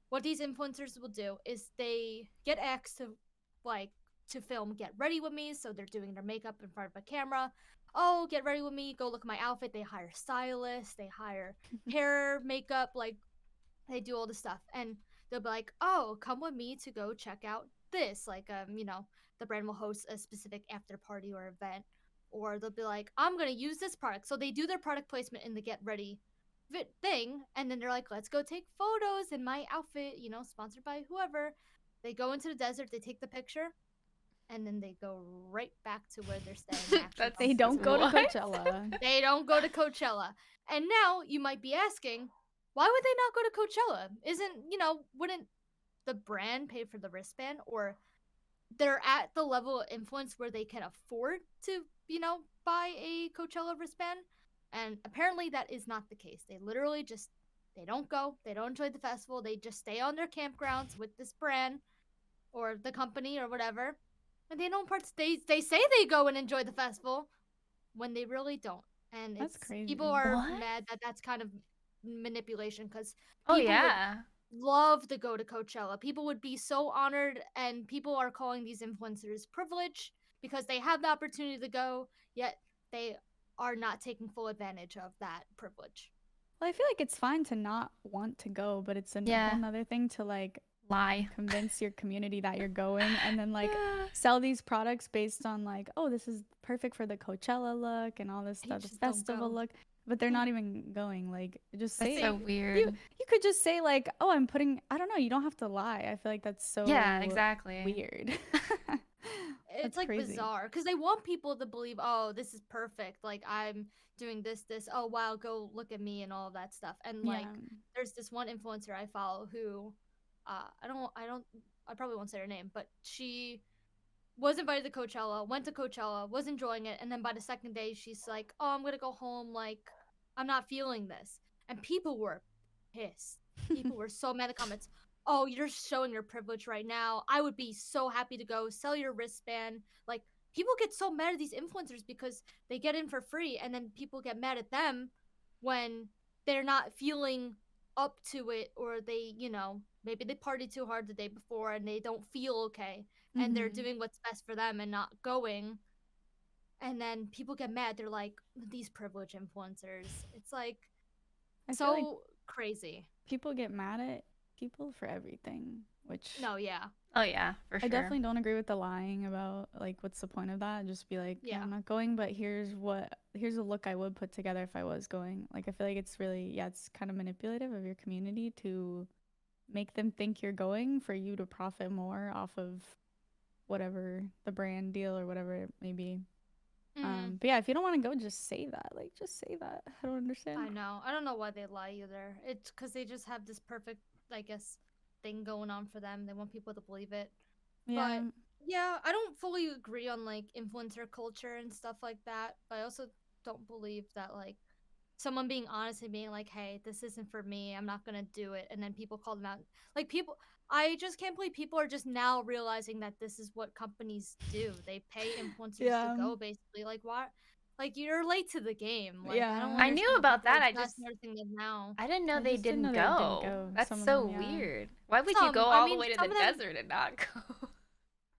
what these influencers will do is they get asked to film Get Ready With Me, so they're doing their makeup in front of a camera. Oh, get ready with me, go look at my outfit. They hire stylists, they hire hair, makeup, like they do all the stuff. And they'll be like, oh, come with me to go check out this. Like, the brand will host a specific after party or event. Or they'll be like, I'm gonna use this product. So they do their product placement in the Get Ready thing, and then they're like, let's go take photos in my outfit, sponsored by whoever. They go into the desert, they take the picture, and then they go right back to where they're staying. They don't go to What? Coachella. They don't go to Coachella. And now you might be asking, why would they not go to Coachella? Wouldn't the brand pay for the wristband, or they're at the level of influence where they can afford to, buy a Coachella wristband? And apparently that is not the case. They literally they don't go, they don't enjoy the festival, they just stay on their campgrounds with this brand or the company or whatever. And they don't they say they go and enjoy the festival, when they really don't. And That's it's crazy. people are What? mad that that's kind of manipulation because Oh people would yeah. love to go to Coachella. People would be so honored, and people are calling these influencers privileged because they have the opportunity to go, yet they are not taking full advantage of that privilege. Well, I feel like it's fine to not want to go, but it's a Yeah. whole nother thing to like Lie. convince your community that you're going and then like sell these products based on like, oh, this is perfect for the Coachella look and all this And you stuff, the just don't festival go. look, but they're not even going. Like, just That's say so it. weird. You could just say like, oh, I'm putting. I don't know. You don't have to lie. I feel like that's so Yeah, exactly. weird. It's That's like crazy. bizarre because they want people to believe, oh, this is perfect. Like I'm doing this. Oh wow, go look at me and all of that stuff. And like, Yeah. there's this one influencer I follow who, I probably won't say her name, but she was invited to Coachella, went to Coachella, was enjoying it, and then by the second day, she's like, "Oh, I'm gonna go home. Like, I'm not feeling this." And people were pissed. People were so mad in the comments. Oh, you're showing your privilege right now. I would be so happy to go. Sell your wristband. Like, people get so mad at these influencers because they get in for free, and then people get mad at them when they're not feeling up to it, or they, maybe they partied too hard the day before and they don't feel okay and they're Mhm. doing what's best for them and not going. And then people get mad. They're like, these privileged influencers. It's like I feel like so crazy. people get mad at people for everything, which No, yeah. Oh yeah, for sure. I definitely don't agree with the lying about like what's the point of that? Just be like, yeah, Yeah. I'm not going, but here's a look I would put together if I was going. Like I feel like it's really it's kind of manipulative of your community to make them think you're going for you to profit more off of whatever the brand deal or whatever it may be. But yeah, if you don't want to go, just say that. Like just say that. I don't understand. I know. I don't know why they lie either. It's because they just have this perfect, I guess, thing going on for them. They want people to believe it. Yeah. But yeah, I don't fully agree on like influencer culture and stuff like that. But I also don't believe that like someone being honest and being like, "Hey, this isn't for me. I'm not gonna do it," and then people call them out. Like people, I just can't believe people are just now realizing that this is what companies do. They pay influencers Yeah. to go, basically. Like why? Like you're late to the game. Like Yeah. I don't. I knew understand about people that. I just just noticing it now. I didn't know I they just didn't didn't know they didn't go. go. That's Some of so them, yeah. weird. Why would you Some, go I all the mean, way to some the of them- desert and not go?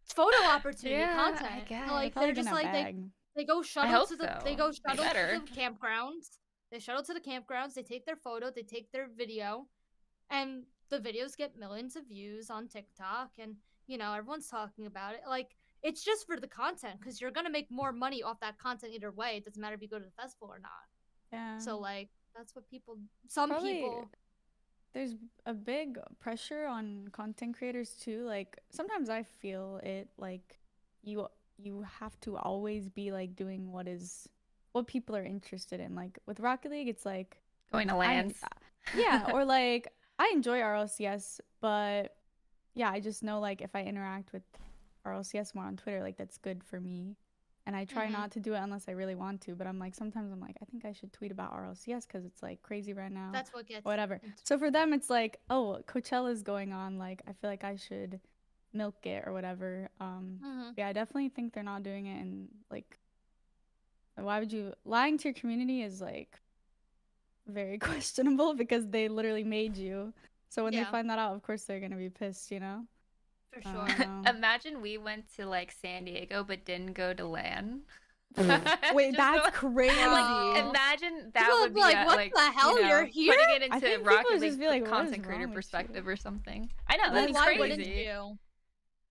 It's photo opportunity Yeah, I content. guess. Like Probably they're just gonna like bag. they go shuttle hope to the so. they go They shuttle to better. the campgrounds. They shuttle to the campgrounds. They take their photo. They take their video, and the videos get millions of views on TikTok, and everyone's talking about it. Like it's just for the content because you're gonna make more money off that content either way. It doesn't matter if you go to the festival or not. Yeah. So like that's what people. Some Probably people. there's a big pressure on content creators too. Like sometimes I feel it like you have to always be like doing what people are interested in. Like with Rocket League, it's like Going to lands. yeah, or like I enjoy RLCS, but yeah, I just know like if I interact with RLCS more on Twitter, like that's good for me. And I try Mhm. not to do it unless I really want to, but I'm like sometimes I'm like I think I should tweet about RLCS because it's like crazy right now. That's what gets. Whatever. So for them it's like, oh, Coachella's going on, like I feel like I should milk it or whatever. Mhm. Yeah, I definitely think they're not doing it, and like why would you lying to your community is like very questionable because they literally made you. So when they Yeah. find that out, of course they're gonna be pissed, you know? For I sure. don't know. Imagine we went to like San Diego but didn't go to LAN. Wait, Just that's like- crazy. Wow. Imagine that People would would be be like, a, "What like, the hell? You're here?" Putting it I into think people Rocket would League just be like, what content is creator wrong with perspective you? or something. I know, Like, that'd be why crazy. wouldn't you?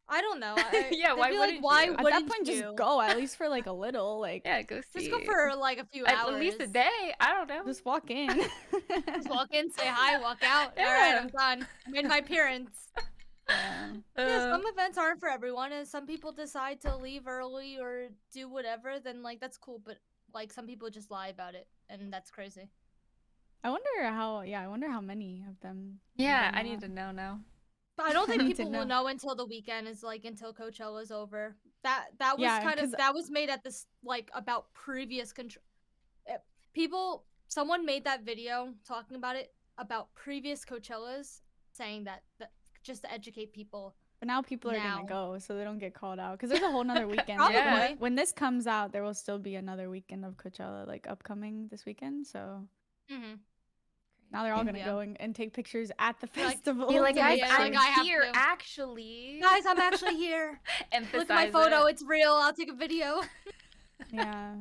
I don't know. Yeah, why they'd be wouldn't like, why you? At that wouldn't point, you? just go at least for like a little, like Yeah, go see. Just go for like a few at hours. least a day. I don't know. just walk in. Just walk in, say hi, walk out. All right, I'm done. Made my appearance. Yeah, some events aren't for everyone, and some people decide to leave early or do whatever. Then like that's cool, but like some people just lie about it, and that's crazy. I wonder how many of them. Yeah, have done I need that. to know now. But I don't think Need to people will know until the weekend is like until Coachella's over. That was Yeah, kind of 'cause- that was made at this like about previous control. Someone made that video talking about it about previous Coachellas, saying that just to educate people. But now people are Now. gonna go, so they don't get called out. Because there's a whole nother weekend. Probably. Yeah. When this comes out, there will still be another weekend of Coachella, like upcoming this weekend. So Mm-hmm. now they're all gonna Yeah. go and take pictures at the You're like- festival. You're like, Yeah, guys, yeah, I'm like, I have here to. actually. Guys, I'm actually here. Emphasize Look at my photo. it. It's real. I'll take a video. Yeah.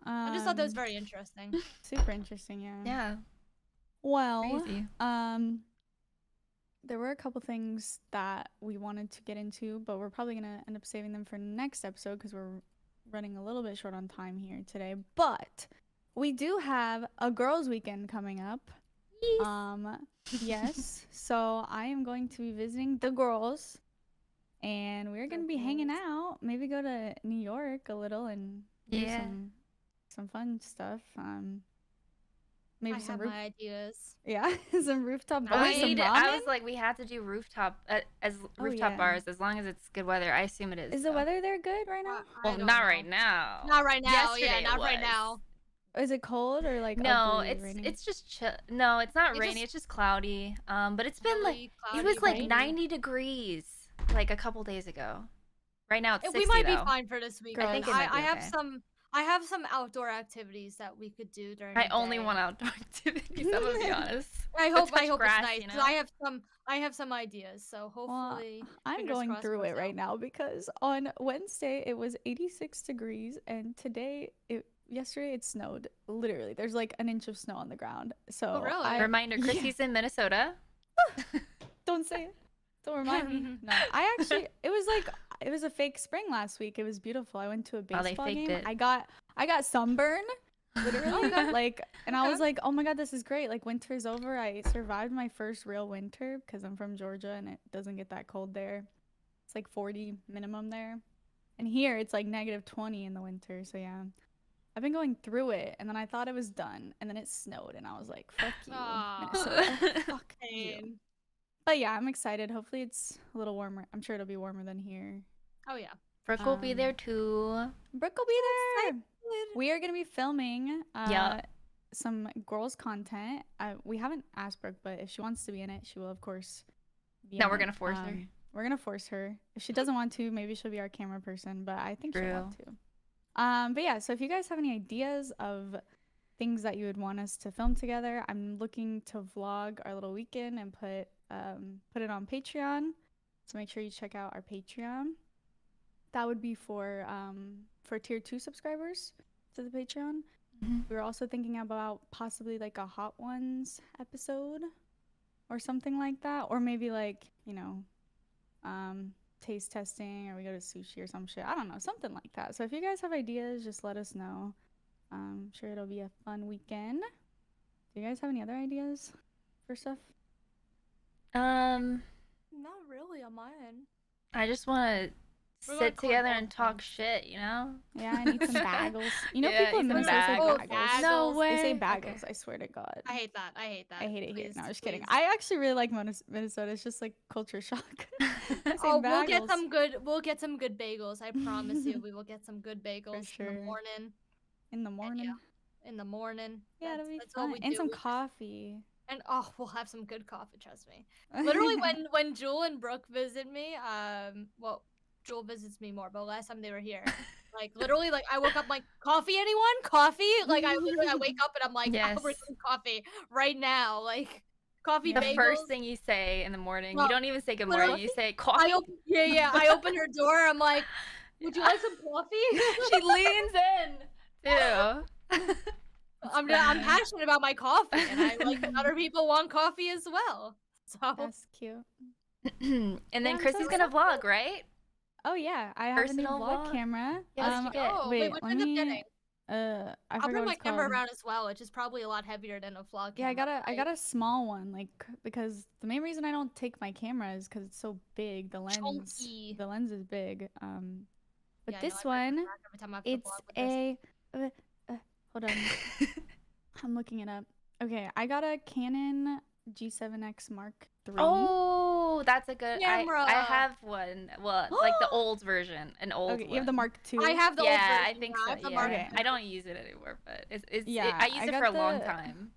I just thought that was very interesting. super interesting. Yeah. Yeah, Well, crazy. there were a couple things that we wanted to get into, but we're probably gonna end up saving them for next episode because we're running a little bit short on time here today. But we do have a girls' weekend coming up. Yes. So I am going to be visiting the girls, and we're gonna be hanging out. Maybe go to New York a little and do Yeah. some fun stuff. Maybe I some have roof, my ideas. yeah, some rooftop Nice. bars, We some need, ramen. I was like, we have to do rooftop rooftop yeah. bars as long as it's good weather. I assume it is. Is the though. weather there good right now? I Well, don't not know. right now. Not right now. Yesterday Yeah, it not right was. now. Is it cold or like No, ugly raining? it's just chill. No, it's not It rainy. just- It's just cloudy. But it's been like Really it was cloudy, like rainy. 90 degrees like a couple days ago. Right now it's 60 We might though. be fine for this weekend. I think it might be I have okay. I have some outdoor activities that we could do during. I the only day. want outdoor activities. I'm gonna be honest. I hope touch it's grass, nice. you 'Cause know? I have some ideas. So Well, hopefully. I'm fingers going crossed through goes it right out. now because on Wednesday it was 86 degrees and yesterday it snowed. Literally, there's like an inch of snow on the ground. So really? Reminder: yeah. Chrissy's in Minnesota. Don't say it. Don't remind me. No, it was a fake spring last week. It was beautiful. I went to a Oh, they baseball faked game. it. I got sunburn. Literally, like, and I was like, oh my god, this is great. Like, winter's over. I survived my first real winter because I'm from Georgia and it doesn't get that cold there. It's like 40 minimum there, and here it's like -20 in the winter. So yeah, I've been going through it, and then I thought it was done, and then it snowed, and I was like, fuck you, Aw. Minnesota. Fuck you. Pain. But yeah, I'm excited. Hopefully it's a little warmer. I'm sure it'll be warmer than here. Oh yeah. Brooke will be there too. Brooke will be there. We are going to be filming Yeah. some girls content. We haven't asked Brooke, but if she wants to be in it, she will, of course, be No, in we're it. gonna force her. We're going to force her. If she doesn't want to, maybe she'll be our camera person, but I think she'll want True. to. But yeah, so if you guys have any ideas of things that you would want us to film together, I'm looking to vlog our little weekend and put it on Patreon. So make sure you check out our Patreon. That would be for tier 2 subscribers to the Patreon. Mhm. We were also thinking about possibly like a Hot Ones episode or something like that, or maybe like, taste testing, or we go to sushi or some shit. I don't know, something like that. So if you guys have ideas, just let us know. I'm sure it'll be a fun weekend. Do you guys have any other ideas for stuff? Not really on my end. I just want to We're sit gonna together collect and all talk things. shit, you know? Yeah, I need some bagels. You know, Yeah, people in eat some Minnesota say bagels. bagels. No Bagels. way. They say Okay. bagels. I swear to God. I hate that. I hate that. I hate it here. Please, No, I'm just kidding. please. I actually really like Minnesota. It's just like culture shock. They say Oh, we'll get bagels. some good. We'll get some good bagels. I promise you, we will get some good bagels in sure. the morning. in the morning. In the morning. Yeah, that'll be that's what fun. we And do. some We just- coffee. And we'll have some good coffee. Trust me. Literally, when Jewel and Brooke visit me, well, Jewel visits me more, but last time they were here, like literally, like I woke up like, coffee, anyone? Coffee? Like I wake up and I'm like, Yes. we're doing coffee right now, like coffee. The bagels. first thing you say in the morning, Well, you don't even say good literally- morning, you say coffee. I open, I open her door. I'm like, would you like some coffee? She leans in, too. I'm passionate about my coffee, and I like that other people want coffee as well. So That's cute. And then I'm so Chrissy's gonna vlog, right? Oh yeah, I have a new Personal vlog vlog? camera. Yeah, what did you get? Oh, Wait, what let did you end up me. getting? I I'll forgot bring what my it's camera called. around as well, which is probably a lot heavier than a vlog Yeah, camera. I got a small one, like because the main reason I don't take my camera is because it's so big. The lens, Chunky. the lens is big. But Yeah, I know, this I break my one, back every time I have to it's vlog with this. hold on, I'm looking it up. Okay, I got a Canon G7X Mark III. Oh, that's a good. Camera. I have one. Well, like the old version, an old okay, one. you have the Mark II. I have the old Yeah, I version, think yeah, so. I have the Yeah, Mark Okay. I don't use it anymore, but Yeah, I used I it got for a long the- time.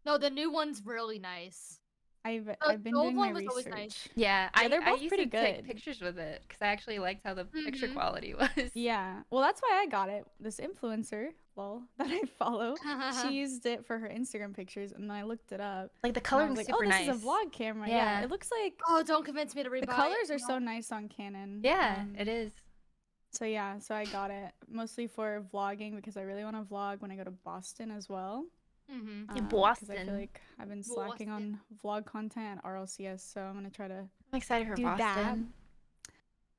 No, the new one's really nice. I've been the old doing one my was always research. nice. Yeah, They're I both used pretty to take good. pictures with it because I actually liked how the picture Mhm. quality was. Yeah. Well, that's why I got it. This influencer, lol, that I follow, she used it for her Instagram pictures, and then I looked it up. Like the And I coloring's was like, super oh, this nice. is a vlog camera. Yeah. Yeah. It looks like Oh, don't convince me to the rebuy. colors are No. so nice on Canon. Yeah, it is. So yeah, so I got it mostly for vlogging because I really want to vlog when I go to Boston as well. Mhm. Yeah, Because I feel Boston. like I've been slacking on vlog content at RLCS, so I'm gonna try to I'm excited for do Boston. that.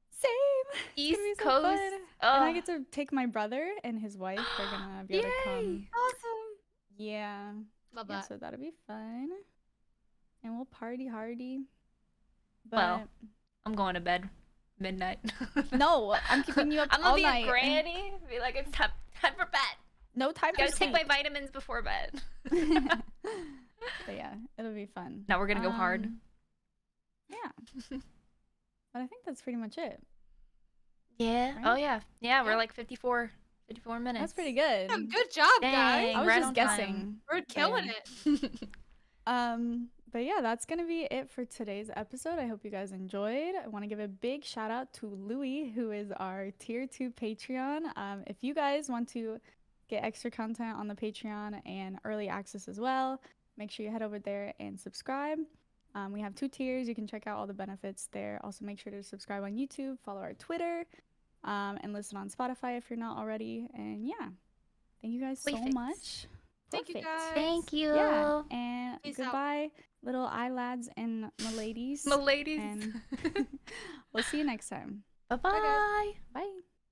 Same. East It's gonna be so Coast. fun. And I Ugh. get to take my brother and his wife. They're gonna be able to come. Yay! Awesome. Yeah. Love Yeah, that. so that'll be fun. And we'll party hardy. But Well, I'm going to bed midnight. no, I'm keeping you up I'm gonna all be night. a granny. Be like, it's time for bed. No time Gotta for take my sleep. vitamins before bed. But yeah, it'll be fun. Now we're gonna go hard. Yeah. But I think that's pretty much it. Yeah. Right? Oh yeah. Yeah, we're Yeah. like 54 minutes. That's pretty good. Yeah, good job, guys. Dang, I was right just on guessing. time. We're killing it. But yeah, that's gonna be it for today's episode. I hope you guys enjoyed. I want to give a big shout out to Louie, who is our tier 2 Patreon. If you guys want to get extra content on the Patreon and early access as well, make sure you head over there and subscribe. We have 2 tiers. You can check out all the benefits there. Also, make sure to subscribe on YouTube, follow our Twitter, and listen on Spotify if you're not already. And yeah, thank you guys so Perfect. much. Thank you, Perfect. guys. Thank you. Yeah, and Peace out. goodbye, little iLads and ladies. My ladies. And we'll see you next time. Bye-bye. Bye.